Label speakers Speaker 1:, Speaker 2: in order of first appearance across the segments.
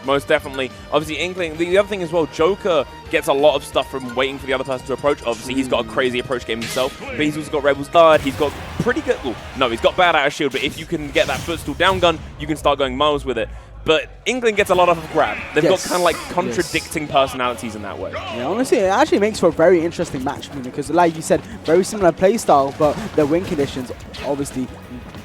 Speaker 1: Most definitely. Obviously, Inkling, the other thing as well, Joker gets a lot of stuff from waiting for the other person to approach. Obviously, he's got a crazy approach game himself, but he's also got Rebel's Guard. He's got pretty good... Well, no, he's got bad out of shield, but if you can get that footstool down gun, you can start going miles with it. But Inkling gets a lot of grab. They've got kind of like contradicting personalities in that way.
Speaker 2: Yeah, honestly, it actually makes for a very interesting match because, like you said, very similar playstyle, but the win conditions obviously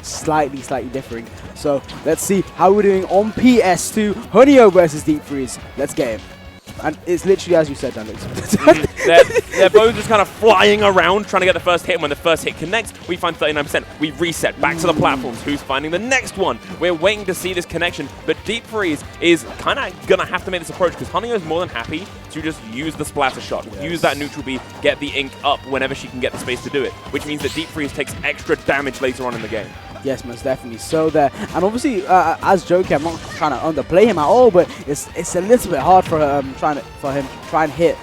Speaker 2: slightly differing. So let's see how we're doing on PS2. Hunio versus DeepFreeze. Let's get him. And it's literally as you said, Alex.
Speaker 1: They're both just kind of flying around trying to get the first hit. And when the first hit connects, we find 39%. We reset back to the platforms. Who's finding the next one? We're waiting to see this connection. But DeepFreeze is kind of going to have to make this approach because Hunio is more than happy to just use the splatter shot. Use that neutral B, get the ink up whenever she can get the space to do it. Which means that DeepFreeze takes extra damage later on in the game.
Speaker 2: Yes, most definitely. So there, and obviously, as Joker, I'm not trying to underplay him at all, but it's a little bit hard for him to try and hit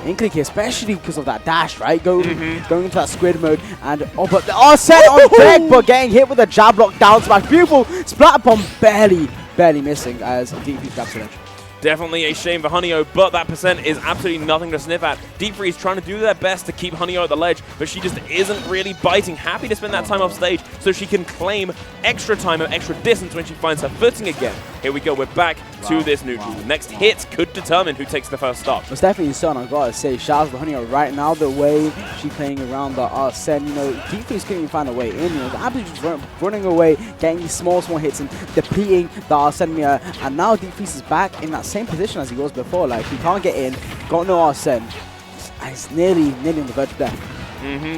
Speaker 2: Inkling here, especially because of that dash, right? Going into that squid mode, and but set on deck, but getting hit with a jab block down smash. Beautiful splatter bomb, barely missing as DeepFreeze grabs the edge.
Speaker 1: Definitely a shame for Hunio, but that percent is absolutely nothing to sniff at. DeepFreeze trying to do their best to keep Hunio at the ledge, but she just isn't really biting. Happy to spend that time off stage so she can claim extra time and extra distance when she finds her footing again. Here we go, we're back to this neutral. Next hit could determine who takes the first stop.
Speaker 2: It's definitely son, I've got to say. Shout out to Hunio right now, the way she's playing around the Arsene. You know, DeepFreeze couldn't even find a way in. You know, absolutely just running away, getting these small hits and depleting the Arsene. And now DeepFreeze is back in that same position as he was before. Like, he can't get in, got no Arsene, and it's nearly on the verge of death.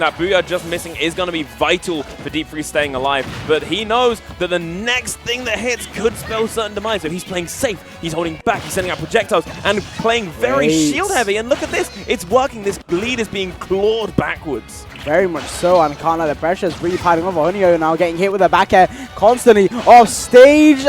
Speaker 1: That Booyah just missing is going to be vital for DeepFreeze staying alive, but he knows that the next thing that hits could spell certain demise, so he's playing safe, he's holding back, he's sending out projectiles, and playing very shield heavy, and look at this, it's working, this lead is being clawed backwards.
Speaker 2: Very much so, and can't let the pressure is really piling on for Hunio now, getting hit with a back air constantly off stage,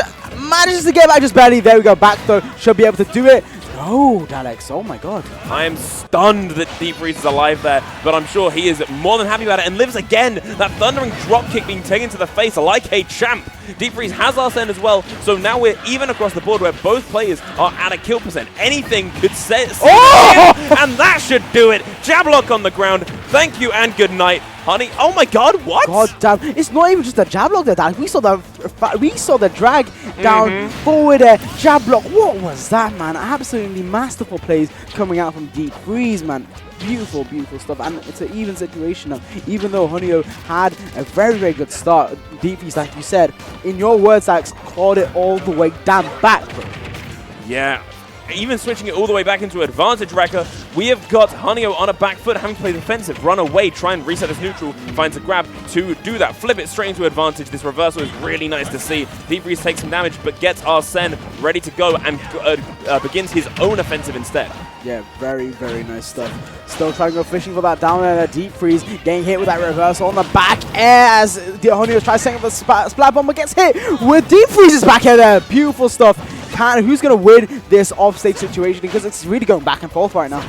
Speaker 2: manages to get back just barely, there we go, back throw, should be able to do it. No, Dalex, oh my god.
Speaker 1: I am stunned that DeepFreeze is alive there, but I'm sure he is more than happy about it and lives again. That thundering drop kick being taken to the face like a champ. DeepFreeze has Arsene as well, so now we're even across the board where both players are at a kill percent. Anything could set and that should do it. Jab lock on the ground. Thank you and good night. Honey, oh my god, what?
Speaker 2: God damn, it's not even just a jab block there, Dan. We saw the drag down forward there, jab block. What was that, man? Absolutely masterful plays coming out from DeepFreeze, man. Beautiful, beautiful stuff, and it's an even situation now. Even though Hunio had a very good start, DeepFreeze, like you said, in your words, Alex, clawed it all the way down back, bro.
Speaker 1: Yeah. Even switching it all the way back into advantage wrecker, we have got Hunio on a back foot, having to play defensive, run away, try and reset this neutral, finds a grab to do that, flip it straight into advantage. This reversal is really nice to see. DeepFreeze takes some damage, but gets Arsene ready to go and begins his own offensive instead. Yeah,
Speaker 2: very nice stuff. Still trying to go fishing for that down air. DeepFreeze getting hit with that reversal on the back air as Hunio tries setting up the splat bomb, but gets hit with DeepFreeze's back air there. Beautiful stuff. Who's going to win this offstage situation, because it's really going back and forth right now.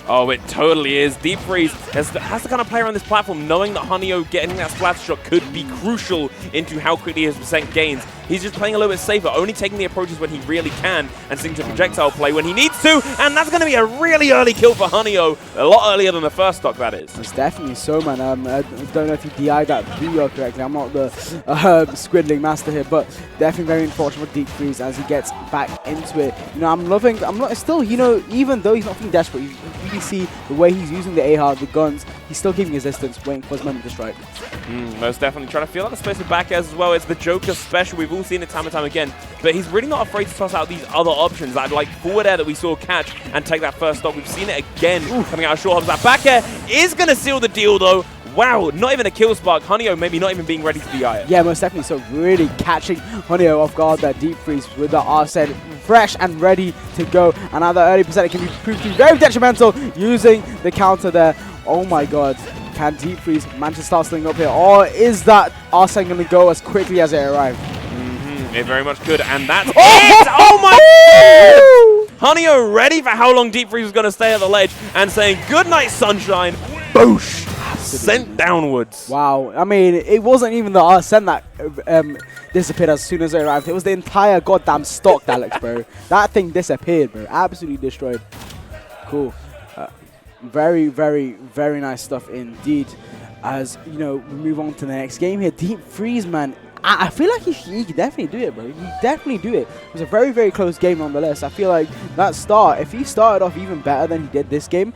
Speaker 1: Oh, it totally is. DeepFreeze has to kind of play around this platform, knowing that Hunio getting that splash shot could be crucial into how quickly his percent gains. He's just playing a little bit safer, only taking the approaches when he really can, and sticking to projectile play when he needs to, and that's going to be a really early kill for Hunio, a lot earlier than the first stock, that is.
Speaker 2: It's definitely so, man. I don't know if you DI'd that video correctly. I'm not the squiddling master here, but definitely very unfortunate for DeepFreeze as he gets back into it. You know, I'm not still, you know, even though he's not feeling desperate, you really see the way he's using the AR, the guns, he's still keeping his distance, waiting for his moment to strike.
Speaker 1: Most definitely trying to feel out the space with back airs as well. It's the Joker special. We've all seen it time and time again, but he's really not afraid to toss out these other options, like forward air that we saw catch and take that first stop. We've seen it again coming out of short hubs. That back air is going to seal the deal though. Wow, not even a kill spark. Hunio maybe not even being ready to DI it.
Speaker 2: Yeah, most definitely. So really catching Hunio off guard there. DeepFreeze with the Arsene fresh and ready to go. And now the early percent can be proved to be very detrimental using the counter there. Oh my god. Can DeepFreeze manage to start slinging up here? Or is that Arsene going to go as quickly as it arrived?
Speaker 1: It very much could, and that's it! Oh my god! Hunio ready for how long DeepFreeze was going to stay at the ledge and saying, good night, sunshine. Boosh! sent downwards.
Speaker 2: Wow. I mean, it wasn't even the Arsene that disappeared as soon as it arrived. It was the entire goddamn stock, Alex, bro. That thing disappeared, bro. Absolutely destroyed. Cool. Very, very, very nice stuff indeed. As, you know, we move on to the next game here. DeepFreeze, man. I feel like he could definitely do it, bro. He definitely do it. It was a very, very close game nonetheless. I feel like that start, if he started off even better than he did this game,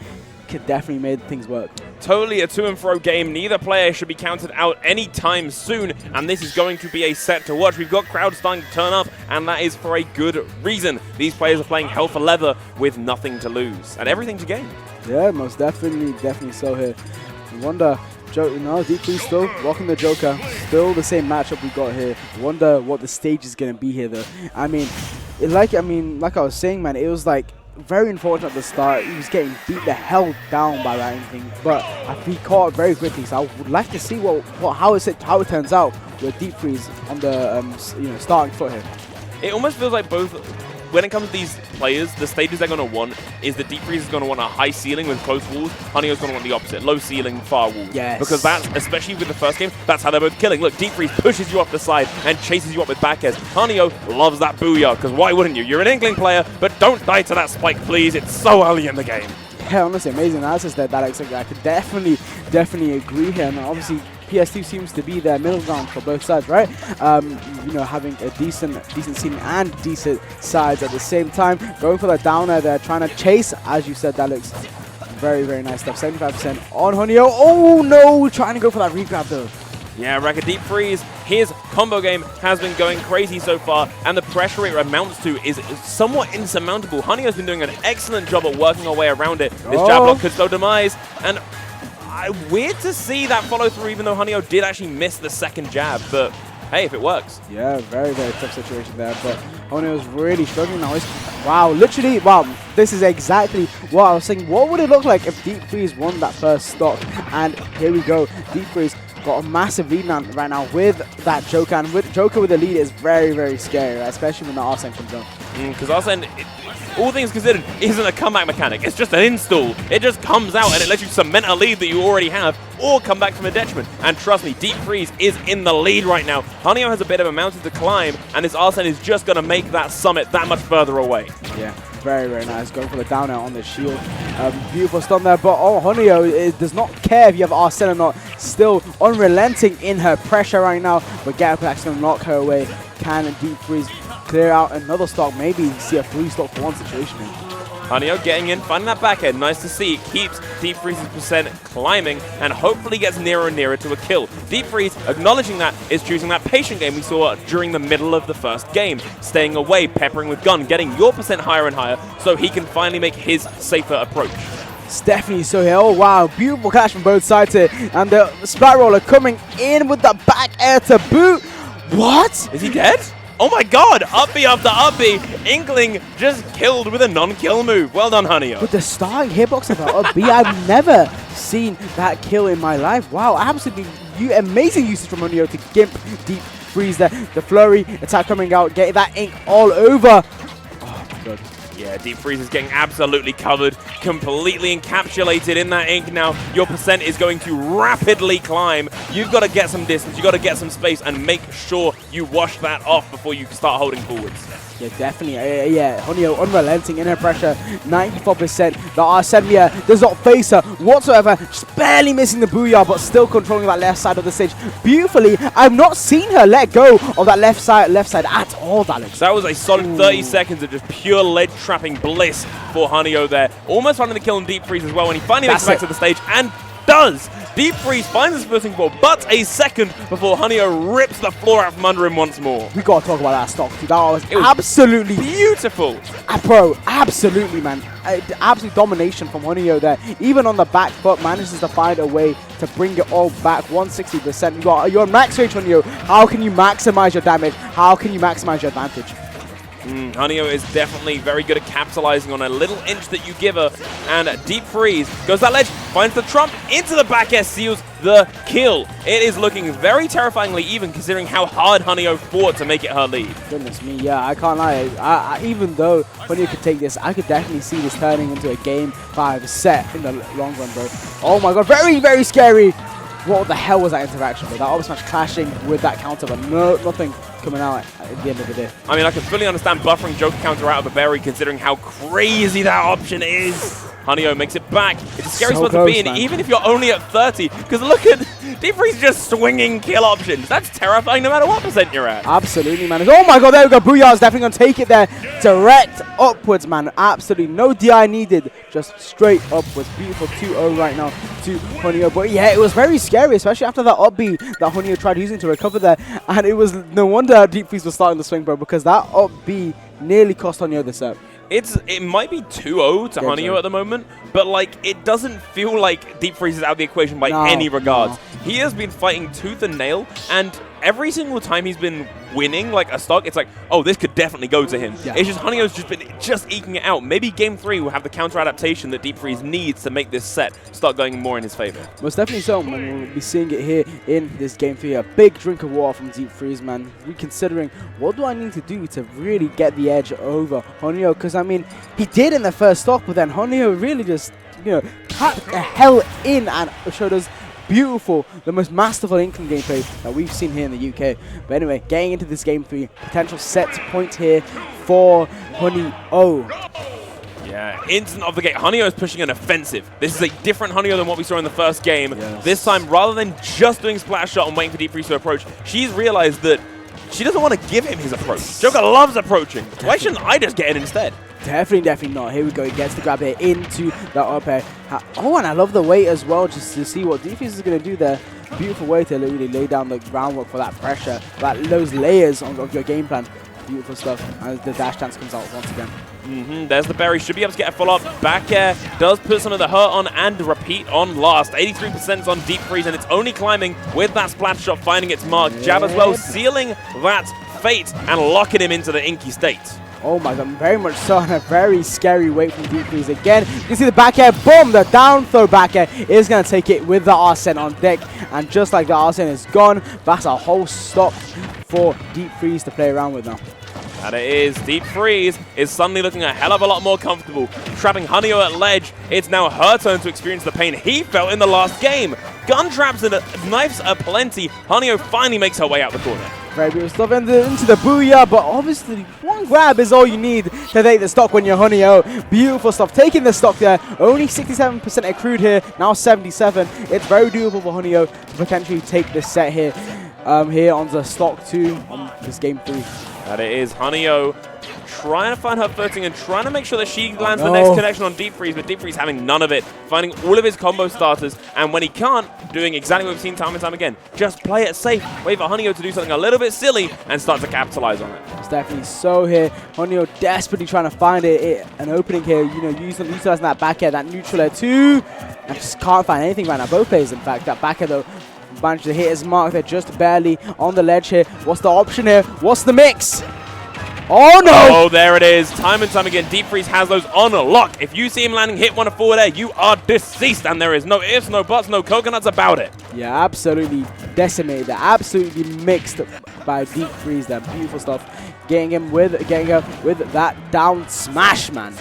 Speaker 2: could definitely made things work.
Speaker 1: Totally a to-and-fro game. Neither player should be counted out anytime soon, and this is going to be a set to watch. We've got crowds starting to turn up, and that is for a good reason. These players are playing hell for leather with nothing to lose and everything to gain.
Speaker 2: Yeah, most definitely so here. I wonder, DeepFreeze still rocking the Joker. Still the same matchup we got here. Wonder what the stage is gonna be here, though. I mean, like I was saying, man, it was like very unfortunate at the start. He was getting beat the hell down by that Inkling, but he caught it very quickly. So I would like to see how it turns out with DeepFreeze on the starting foot here.
Speaker 1: It almost feels like both. When it comes to these players, the stages they're going to want is the DeepFreeze is going to want a high ceiling with close walls. Honey's going to want the opposite, low ceiling, far walls.
Speaker 2: Yes.
Speaker 1: Because that's, especially with the first game, that's how they're both killing. Look, DeepFreeze pushes you off the side and chases you up with back airs. Honey loves that booyah, because why wouldn't you? You're an Inkling player, but don't die to that spike, please. It's so early in the game.
Speaker 2: Yeah, honestly, amazing analysis there, Alex. I could definitely agree here. And obviously, PS2 seems to be their middle ground for both sides, right? Having a decent ceiling and decent sides at the same time. Going for the downer there, trying to chase, as you said, Alex. Very, very nice stuff. 75% on Honio. Oh no, trying to go for that regrab though.
Speaker 1: Yeah, Raka DeepFreeze, his combo game has been going crazy so far, and the pressure it amounts to is somewhat insurmountable. Honey has been doing an excellent job at working our way around it. This jab block could slow demise, and weird to see that follow through, even though Honey did actually miss the second jab, but hey, if it works.
Speaker 2: Yeah, very, very tough situation there, but Honey was really struggling now. Wow, this is exactly what I was saying. What would it look like if DeepFreeze won that first stock? And here we go, DeepFreeze got a massive lead right now with that Joker, and with Joker with the lead is very, very scary, right? Especially when the Arsene comes on.
Speaker 1: Because Arsene, all things considered, isn't a comeback mechanic. It's just an install. It just comes out and it lets you cement a lead that you already have, or come back from a detriment. And trust me, DeepFreeze is in the lead right now. Honio has a bit of a mountain to climb, and this Arsene is just going to make that summit that much further away.
Speaker 2: Yeah, very, very nice. Going for the down air on the shield. Beautiful stun there, but Honio does not care if you have Arsene or not. Still unrelenting in her pressure right now, but Gap actually knock her away. Can DeepFreeze clear out another stock? Maybe see a 3-stock for one situation here.
Speaker 1: Honio getting in, finding that back end. Nice to see. It keeps DeepFreeze's percent climbing and hopefully gets nearer and nearer to a kill. DeepFreeze, acknowledging that, is choosing that patient game we saw during the middle of the first game. Staying away, peppering with gun, getting your percent higher and higher so he can finally make his safer approach.
Speaker 2: Stephanie so here. Oh wow, beautiful catch from both sides here. And the Splat Roller coming in with the back air to boot. What?
Speaker 1: Is he dead? Oh my god! Up B after up B. Inkling just killed with a non-kill move. Well done, Honio.
Speaker 2: With the starting hitbox of up B, I've never seen that kill in my life. Wow, absolutely amazing usage from Honio to gimp DeepFreeze there. The flurry attack coming out, getting that ink all over. Oh my god.
Speaker 1: Yeah, DeepFreeze is getting absolutely covered, completely encapsulated in that ink now. Your percent is going to rapidly climb. You've got to get some distance, you've got to get some space, and make sure you wash that off before you start holding forwards.
Speaker 2: Yeah, definitely. Yeah, Honio unrelenting in her pressure. 94%. The Arsene does not face her whatsoever. Just barely missing the booyah, but still controlling that left side of the stage beautifully. I've not seen her let go of that left side at all, Alex.
Speaker 1: That was a solid 30 seconds of just pure ledge trapping bliss for Honio there. Almost finding the kill on DeepFreeze as well when he finally makes it back to the stage, and does. DeepFreeze finds his footing for but a second before Honio rips the floor out from under him once more.
Speaker 2: We gotta talk about that stock too. That was absolutely
Speaker 1: beautiful.
Speaker 2: Bro, absolutely, man. Absolute domination from Honio there. Even on the back foot, manages to find a way to bring it all back. 160%. You're on max range, Honio. How can you maximize your damage? How can you maximize your advantage?
Speaker 1: Honio is definitely very good at capitalizing on a little inch that you give her, and DeepFreeze goes that ledge, finds the trump into the back air, seals the kill. It is looking very terrifyingly even, considering how hard Hanyo fought to make it her lead.
Speaker 2: Goodness me, yeah, I can't lie. Even though Hanyo could take this, I could definitely see this turning into a Game 5 set in the long run, bro. Oh my god, very, very scary. What the hell was that interaction, bro? That up smash clashing with that counter, but nothing coming out at the end of the day.
Speaker 1: I mean, I can fully understand buffering Joker counter out of a berry, considering how crazy that option is. Hanyo makes it back. It's a scary spot to be in, even if you're only at 30. Because look at DeepFreeze just swinging kill options. That's terrifying no matter what percent you're at.
Speaker 2: Absolutely, man. Oh my god, there we go. Booyah is definitely going to take it there. Direct upwards, man. Absolutely no DI needed. Just straight upwards. Beautiful 2-0 right now to Hanyo. But yeah, it was very scary, especially after that up B that Hanyo tried using to recover there. And it was no wonder DeepFreeze was starting to swing, bro, because that up B nearly cost Hanyo the set.
Speaker 1: It might be 2-0 to Hanyo at the moment, but like it doesn't feel like DeepFreeze is out of the equation by any regards. He has been fighting tooth and nail, and every single time he's been winning like a stock, it's like, oh, this could definitely go to him. Yeah. It's just Hanyo's just been eking it out. Maybe Game 3 will have the counter adaptation that DeepFreeze needs to make this set start going more in his favor.
Speaker 2: Most definitely so, man. We'll be seeing it here in this Game 3. A big drink of water from DeepFreeze, man. Reconsidering, what do I need to do to really get the edge over Hanyo? Because, I mean, he did in the first stock, but then Hanyo really just, you know, packed the hell in and showed us beautiful, the most masterful Inkling gameplay that we've seen here in the UK. But anyway, getting into this Game 3, potential set point here for Hanyo.
Speaker 1: Yeah, instant off the gate. Hanyo is pushing an offensive. This is a different Hanyo than what we saw in the first game. Yes. This time, rather than just doing splash shot and waiting for DeepFreeze to approach, she's realized that she doesn't want to give him his approach. Joker loves approaching. Why shouldn't I just get it instead?
Speaker 2: Definitely not. Here we go. He gets the grab here into the up air. Oh, and I love the wait as well, just to see what DeepFreeze is going to do there. Beautiful way to really lay down the groundwork for that pressure, those layers of your game plan. Beautiful stuff. And the dash dance comes out once again.
Speaker 1: There's the berry. Should be able to get a follow-up. Back air does put some of the hurt on and repeat on last. 83% on DeepFreeze, and it's only climbing with that splash shot finding its mark. Jab as well, sealing that fate and locking him into the inky state.
Speaker 2: Oh my god, very much so, and a very scary wait from DeepFreeze again. You can see the back air, boom, the down throw back air is going to take it with the Arsene on deck. And just like the Arsene is gone, that's a whole stop for DeepFreeze to play around with now.
Speaker 1: And it is. DeepFreeze is suddenly looking a hell of a lot more comfortable. Trapping Hanyo at ledge, it's now her turn to experience the pain he felt in the last game. Gun traps and knives aplenty. Hanyo finally makes her way out the corner.
Speaker 2: Very beautiful stuff into the booyah, but obviously one grab is all you need to take the stock when you're Hanyo. Beautiful stuff, taking the stock there. Only 67% accrued here, now 77. It's very doable for Hanyo to potentially take this set here, here on the stock 2 on this Game 3.
Speaker 1: And it is Hanyo trying to find her footing and trying to make sure that she lands the next connection on DeepFreeze, but DeepFreeze having none of it, finding all of his combo starters, and when he can't, doing exactly what we've seen time and time again. Just play it safe, wait for Hanyo to do something a little bit silly, and start to capitalize on it.
Speaker 2: It's definitely so here. Hanyo desperately trying to find an opening here, you know, utilizing that back air, that neutral air too, and just can't find anything right now. Both players, in fact, that back air though, managed to hit his mark. They're just barely on the ledge here. What's the option here? What's the mix? Oh no!
Speaker 1: Oh, there it is. Time and time again, DeepFreeze has those on lock. If you see him landing hit one forward air, you are deceased, and there is no ifs, no buts, no coconuts about it.
Speaker 2: Yeah, absolutely decimated. Absolutely mixed by DeepFreeze. That beautiful stuff. Getting her with that down smash, man.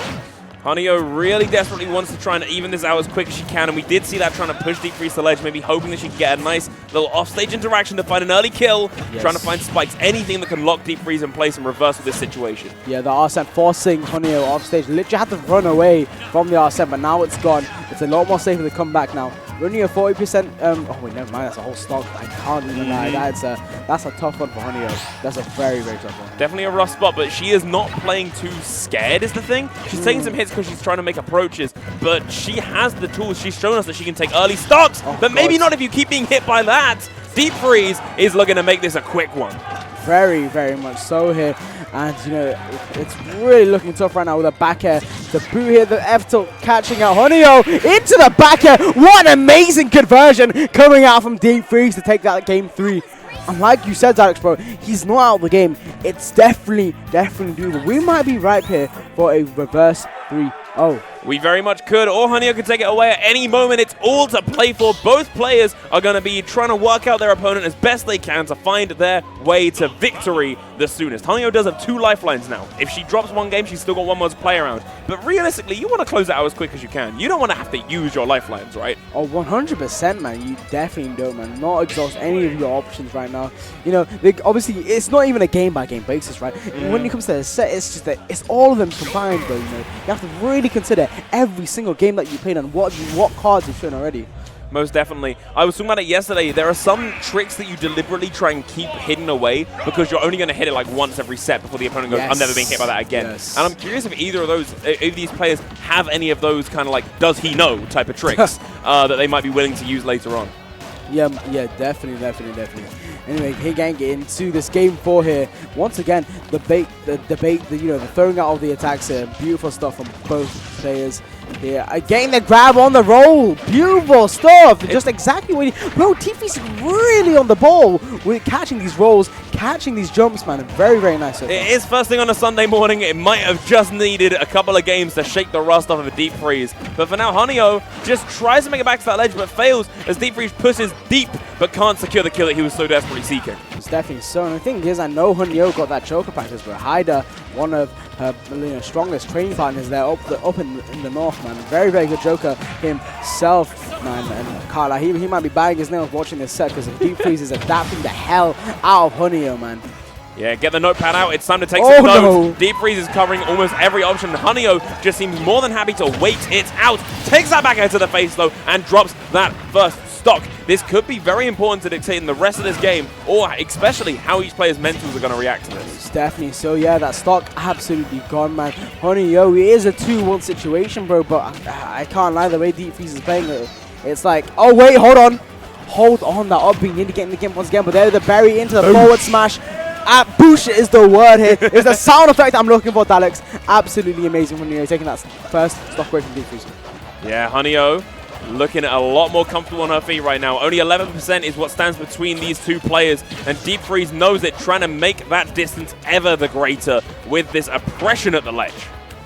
Speaker 1: Hanyo really desperately wants to try and even this out as quick as she can, and we did see that trying to push DeepFreeze to the ledge, maybe hoping that she could get a nice little offstage interaction to find an early kill, trying to find spikes, anything that can lock DeepFreeze in place and reverse this situation. Yeah,
Speaker 2: the Arsene forcing Hanyo offstage. Literally had to run away from the Arsene, but now it's gone. It's a lot more safer to come back now. Running a 40%, oh wait, never mind, that's a whole stock. I can't even lie, that's a tough one for Hanyo. That's a very, very tough one.
Speaker 1: Definitely a rough spot, but she is not playing too scared is the thing. She's taking some hits because she's trying to make approaches, but she has the tools. She's shown us that she can take early stocks, but maybe not if you keep being hit by that. DeepFreeze is looking to make this a quick one.
Speaker 2: Very, very much so here. And, you know, it's really looking tough right now with the back air. The boot here, the F tilt catching out Hanyo into the back air. What an amazing conversion coming out from DeepFreeze to take that Game 3. And like you said, Alex, bro, he's not out of the game. It's definitely doable. We might be ripe here for a reverse 3-0.
Speaker 1: We very much could, or Hanyo could take it away at any moment. It's all to play for. Both players are going to be trying to work out their opponent as best they can to find their way to victory the soonest. Hanyo does have 2 lifelines now. If she drops one game, she's still got 1 more to play around. But realistically, you want to close it out as quick as you can. You don't want to have to use your lifelines, right?
Speaker 2: Oh, 100%, man. You definitely don't, man. Not exhaust any of your options right now. You know, obviously, it's not even a game-by-game basis, right? When it comes to the set, it's just that it's all of them combined, though, you know. You have to really consider every single game that you played and what cards you've shown already.
Speaker 1: Most definitely. I was talking about it yesterday. There are some tricks that you deliberately try and keep hidden away because you're only going to hit it like once every set before the opponent goes, I'm never being hit by that again.
Speaker 2: Yes.
Speaker 1: And I'm curious if either of those, if these players have any of those kind of like, does he know type of tricks that they might be willing to use later on.
Speaker 2: Yeah, definitely. Anyway, Regen get into this game 4 here. Once again, the throwing out of the attacks here. Beautiful stuff from both players here. Getting the grab on the roll. Beautiful stuff. Just exactly what bro, DeepFreeze is really on the ball with catching these rolls, catching these jumps, man. Very, very nice. So
Speaker 1: it is first thing on a Sunday morning. It might have just needed a couple of games to shake the rust off of a DeepFreeze. But for now, Hanyo just tries to make it back to that ledge, but fails as DeepFreeze pushes deep, but can't secure the kill that he was so desperately seeking.
Speaker 2: It's definitely so. And the thing is, I know Hanyo got that choker practice, but Haida, one of her strongest training partners there up in the north, man. Very, very good joker himself, man. And Carla, he might be biting his nails watching this set because DeepFreeze is adapting the hell out of Hanyo, man.
Speaker 1: Yeah, get the notepad out. It's time to take some notes.
Speaker 2: No.
Speaker 1: DeepFreeze is covering almost every option. Hanyo just seems more than happy to wait it out. Takes that back into the face, though, and drops that first stock. This could be very important to dictating the rest of this game, or especially how each player's mentals are going to react to this.
Speaker 2: It's definitely so, yeah. That stock absolutely gone, man. Hanyo, it is a 2-1 situation, bro, but I can't lie. The way DeepFreeze is playing it, it's like, oh, wait, hold on. Hold on, that up being indicating the game once again, but there the bury into the forward smash. Boosh is the word here. It's the sound effect I'm looking for, Daleks. Absolutely amazing when you're taking that first stock away from DeepFreeze.
Speaker 1: Yeah, Hanyo looking a lot more comfortable on her feet right now. Only 11% is what stands between these 2 players, and DeepFreeze knows it, trying to make that distance ever the greater with this oppression at the ledge.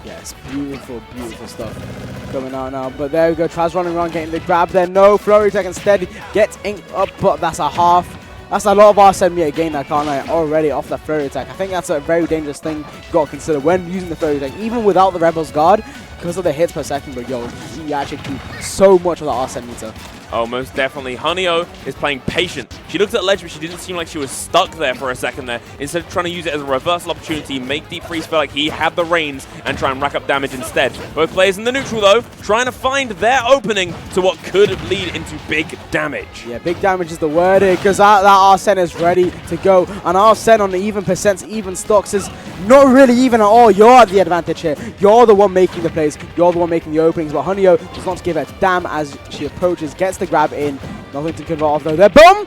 Speaker 2: Yes, beautiful stuff coming out now. But there we go, tries running around, getting the grab there. No, Flurry Tech instead gets inked up, but that's a half. That's a lot of Arsene again, I can't lie, already off the Flurry Attack. I think that's a very dangerous thing you've got to consider when using the Flurry Attack, even without the Rebel's Guard, because of the hits per second. But yo, you actually do so much of the Arsene meter.
Speaker 1: Oh, most definitely. Hanyo is playing patient. She looked at the ledge, but she didn't seem like she was stuck there for a second there. Instead of trying to use it as a reversal opportunity, make DeepFreeze feel like he had the reins and try and rack up damage instead. Both players in the neutral, though, trying to find their opening to what could lead into big damage.
Speaker 2: Yeah, big damage is the word here, because that Arsene is ready to go. And Arsene on the even percents, even stocks is not really even at all. You're at the advantage here. You're the one making the plays. You're the one making the openings. But Hanyo does not give a damn as she approaches, gets the grab in. Nothing to convert off though. There, boom!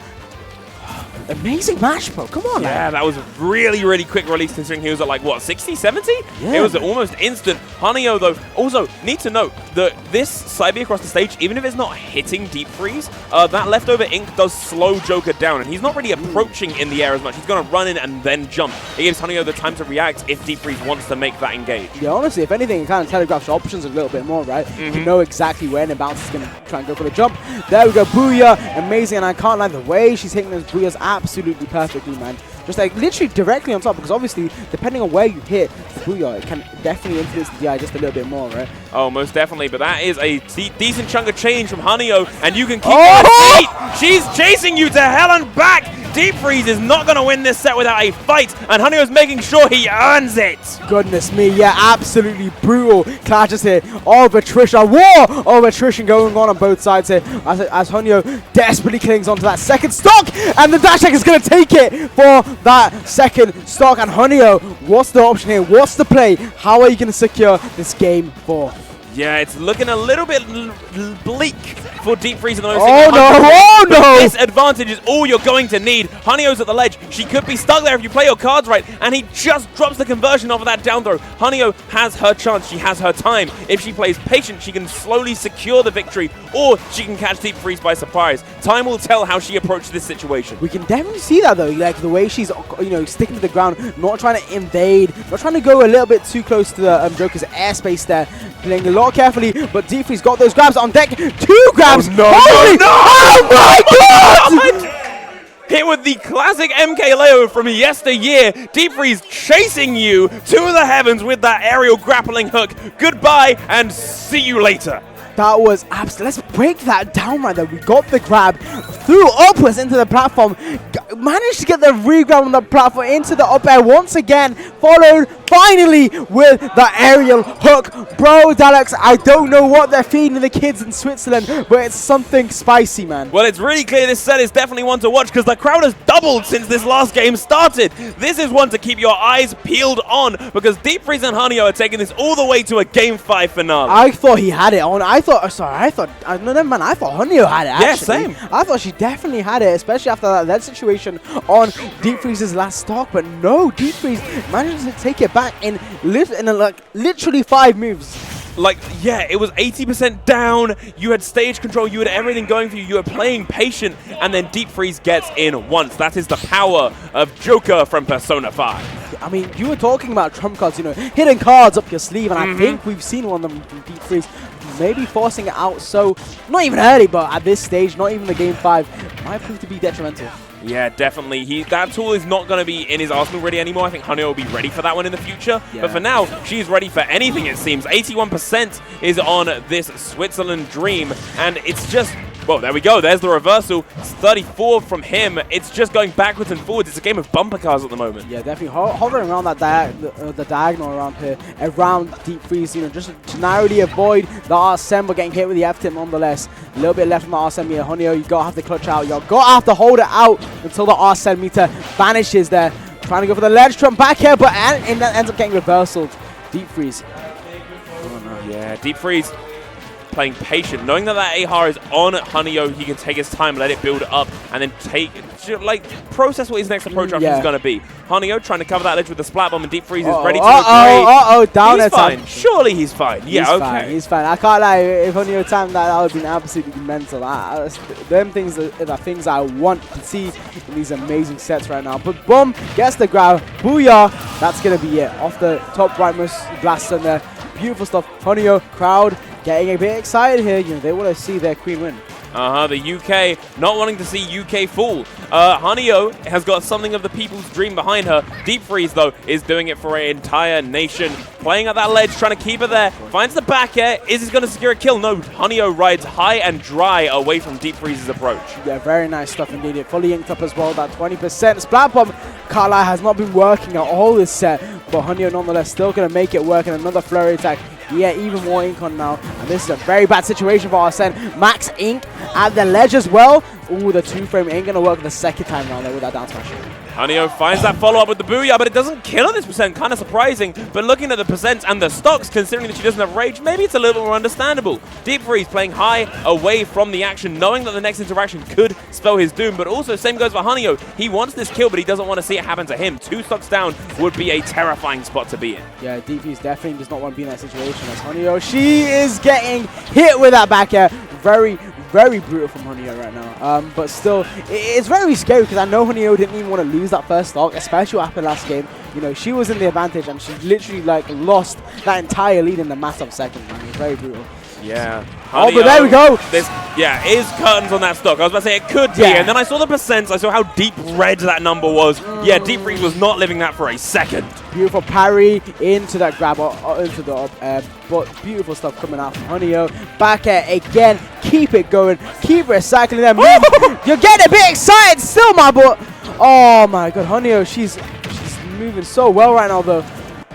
Speaker 2: Amazing match, bro. Come on,
Speaker 1: yeah, that was a really, really quick release considering he was at like, what, 60, 70?
Speaker 2: Yeah.
Speaker 1: It was almost instant. Hanyo, though, also need to note that this side B across the stage, even if it's not hitting DeepFreeze, that leftover ink does slow Joker down, and he's not really approaching in the air as much. He's going to run in and then jump. It gives Hanyo the time to react if DeepFreeze wants to make that engage.
Speaker 2: Yeah, honestly, if anything, it kind of telegraphs your options a little bit more, right? You know exactly when the bounce is going to try and go for the jump. There we go, Booyah. Amazing, and I can't lie, the way she's hitting those Booyahs absolutely perfectly, man. Just like literally directly on top, because obviously, depending on where you hit the Booyah, it can definitely influence the DI just a little bit more, right?
Speaker 1: Oh, most definitely, but that is a decent chunk of change from Hanyo, and you can keep her feet. She's chasing you to hell and back. DeepFreeze is not going to win this set without a fight, and Hanyo's making sure he earns it. Goodness
Speaker 2: me, yeah, absolutely brutal clashes here of attrition. War of attrition going on both sides here as Hanyo desperately clings onto that second stock, and the dash attack is going to take it for that second stock. And Hanyo, what's the option here? What's the play? How are you going to secure this game 4?
Speaker 1: Yeah, it's looking a little bit bleak for DeepFreeze in the most.
Speaker 2: Oh no! Oh no!
Speaker 1: This advantage is all you're going to need. Hanyo's at the ledge. She could be stuck there if you play your cards right, and he just drops the conversion off of that down throw. Hanyo has her chance. She has her time. If she plays patient, she can slowly secure the victory, or she can catch DeepFreeze by surprise. Time will tell how she approaches this situation.
Speaker 2: We can definitely see that though, like the way she's, sticking to the ground, not trying to invade, not trying to go a little bit too close to the Joker's airspace there, playing a lot lot carefully, but DeepFreeze got those grabs on deck. 2 grabs.
Speaker 1: Oh, no,
Speaker 2: Holy,
Speaker 1: no, no!
Speaker 2: Oh my god!
Speaker 1: Hit with the classic MK Leo from yesteryear. DeepFreeze chasing you to the heavens with that aerial grappling hook. Goodbye and see you later.
Speaker 2: That was absolute. Let's break that down right there. We got the grab, threw upwards into the platform, managed to get the re-grab on the platform into the up air once again, followed finally with the aerial hook. Bro, Daleks, I don't know what they're feeding the kids in Switzerland, but it's something spicy, man.
Speaker 1: Well, it's really clear this set is definitely one to watch because the crowd has doubled since this last game started. This is one to keep your eyes peeled on because DeepFreeze and Hanyo are taking this all the way to a Game 5 finale.
Speaker 2: I thought he had it on. I thought Hanyo had it, actually.
Speaker 1: Yeah, same.
Speaker 2: I thought she definitely had it, especially after that situation on DeepFreeze's last stock, but no, DeepFreeze managed to take it back in literally 5 moves.
Speaker 1: Like, yeah, it was 80% down. You had stage control. You had everything going for you. You were playing patient, and then DeepFreeze gets in once. That is the power of Joker from Persona 5.
Speaker 2: I mean, you were talking about trump cards, you know, hidden cards up your sleeve, and I think we've seen one of them from DeepFreeze, maybe forcing it out so, not even early, but at this stage, not even the Game 5, might prove to be detrimental.
Speaker 1: Yeah, definitely. That tool is not going to be in his arsenal ready anymore. I think Hanyo will be ready for that one in the future. Yeah. But for now, she's ready for anything, it seems. 81% is on this Switzerland Dream. And it's just, well, there we go. There's the reversal. It's 34 from him. It's just going backwards and forwards. It's a game of bumper cars at the moment.
Speaker 2: Yeah, definitely. Hovering around that the diagonal around here, around DeepFreeze, you know, just to narrowly avoid the Arsene, but getting hit with the F-tip nonetheless. A little bit left from the Arsene meter. Hanyo, you gotta have to clutch out. You gotta have to hold it out until the Arsene meter vanishes there. Trying to go for the ledge trump back here, but and that ends up getting reversaled. DeepFreeze.
Speaker 1: Oh no. Yeah, DeepFreeze playing patient, knowing that Ahar is on Hanyo, he can take his time, let it build up, and then process what his next approach option is going to be. Hanyo trying to cover that ledge with the splat bomb, and DeepFreeze is ready to agree.
Speaker 2: Down
Speaker 1: he's fine. Surely he's fine. Yeah, okay.
Speaker 2: He's fine. I can't lie. If Hanyo timed that, that would have been absolutely mental. Them things are the things I want to see in these amazing sets right now. But boom, gets the grab. Booyah. That's going to be it. Off the top rightmost blast in there. Beautiful stuff. Hanyo, crowd getting a bit excited here. You know, they want to see their queen win.
Speaker 1: The UK not wanting to see UK fall. Hanyo has got something of the people's dream behind her. DeepFreeze, though, is doing it for an entire nation. Playing at that ledge, trying to keep her there. Finds the back air. Is he going to secure a kill? No, Hanyo rides high and dry away from DeepFreeze's approach. Yeah,
Speaker 2: very nice stuff indeed. It fully inked up as well, that 20%. Splat bomb, Carlisle has not been working at all this set, but Hanyo nonetheless still going to make it work, and another flurry attack. Yeah, even more ink on now. And this is a very bad situation for Arsene. Max ink at the ledge as well. Ooh, the 2-frame ain't going to work the second time round there with that down smash.
Speaker 1: Hanyo finds that follow-up with the Booyah, but it doesn't kill her this percent. Kind of surprising. But looking at the percents and the stocks, considering that she doesn't have rage, maybe it's a little bit more understandable. DeepFreeze playing high away from the action, knowing that the next interaction could spell his doom. But also, same goes for Hanyo. He wants this kill, but he doesn't want to see it happen to him. 2 stocks down would be a terrifying spot to be in. Yeah,
Speaker 2: DeepFreeze definitely does not want to be in that situation as Hanyo. She is getting hit with that back air. Very brutal from Hanyo right now. But still, it's very scary because I know Hanyo didn't even want to lose that first stock, especially what happened last game. You know, she was in the advantage and she literally lost that entire lead in the matter of seconds, man. It was very brutal.
Speaker 1: Yeah.
Speaker 2: Hanyo, but there we go.
Speaker 1: Is curtains on that stock. I was about to say it could be, and then I saw the percents. I saw how deep red that number was. Yeah, DeepFreeze was not living that for a second. Beautiful
Speaker 2: parry into that grab, into the up, but beautiful stuff coming out from Hanyo. Back air again. Keep it going. Keep recycling them. You're getting a bit excited still, my boy. Oh my god, Hanyo, she's moving so well right now, though.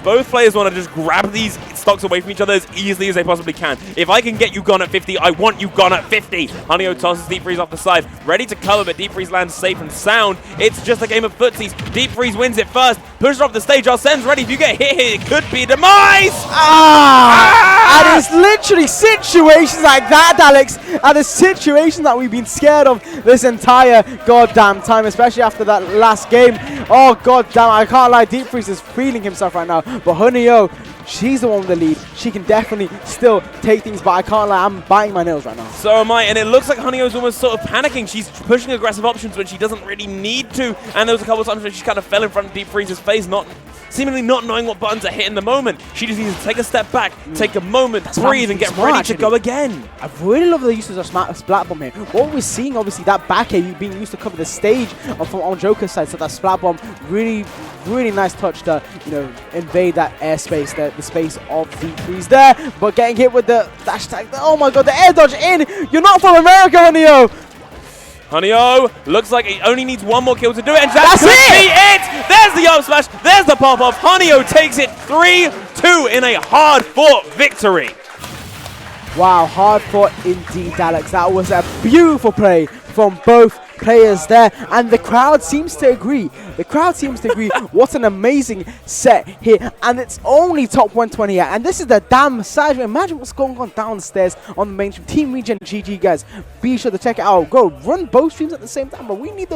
Speaker 1: Both players want to just grab these stocks away from each other as easily as they possibly can. If I can get you gone at 50, I want you gone at 50. Hanyo tosses DeepFreeze off the side, ready to cover, but DeepFreeze lands safe and sound. It's just a game of footsies. DeepFreeze wins it first, pushes off the stage. Arsene's ready. If you get hit here, it could be demise.
Speaker 2: And it's literally situations like that, Alex, and the situation that we've been scared of this entire goddamn time, especially after that last game. Oh, goddamn, I can't lie. DeepFreeze is feeling himself right now. But Hanyo, she's the one with the lead. She can definitely still take things, but I can't lie, I'm biting my nails right now.
Speaker 1: So am I, and it looks like Hanyo's almost sort of panicking. She's pushing aggressive options when she doesn't really need to, and there was a couple of times when she kind of fell in front of DeepFreeze's face, not seemingly not knowing what buttons are hit in the moment. She just needs to take a step back, take a moment, breathe, and get
Speaker 2: smart,
Speaker 1: ready to go again.
Speaker 2: I really love the uses of Splat Bomb here. What we're seeing, obviously, that back air being used to cover the stage from on Joker's side, so that Splat Bomb really nice touch to, you know, invade that airspace, the space of DeepFreeze there, but getting hit with the dash tag. Oh my god, the air dodge in! You're not from America, Honey-O!
Speaker 1: Honey-O looks like he only needs one more kill to do it, and
Speaker 2: That's
Speaker 1: could
Speaker 2: it!
Speaker 1: be it! There's the up smash, there's the pop-off. Honey-O takes it 3-2 in a hard-fought victory.
Speaker 2: Wow, hard fought indeed, Alex. That was a beautiful play from both players there, and the crowd seems to agree. The crowd seems to agree. What an amazing set here, and it's only top 120 and this is the damn side. Imagine what's going on downstairs on the main stream. Team Regen GG, guys. Be sure to check it out. Go run both streams at the same time, but we need the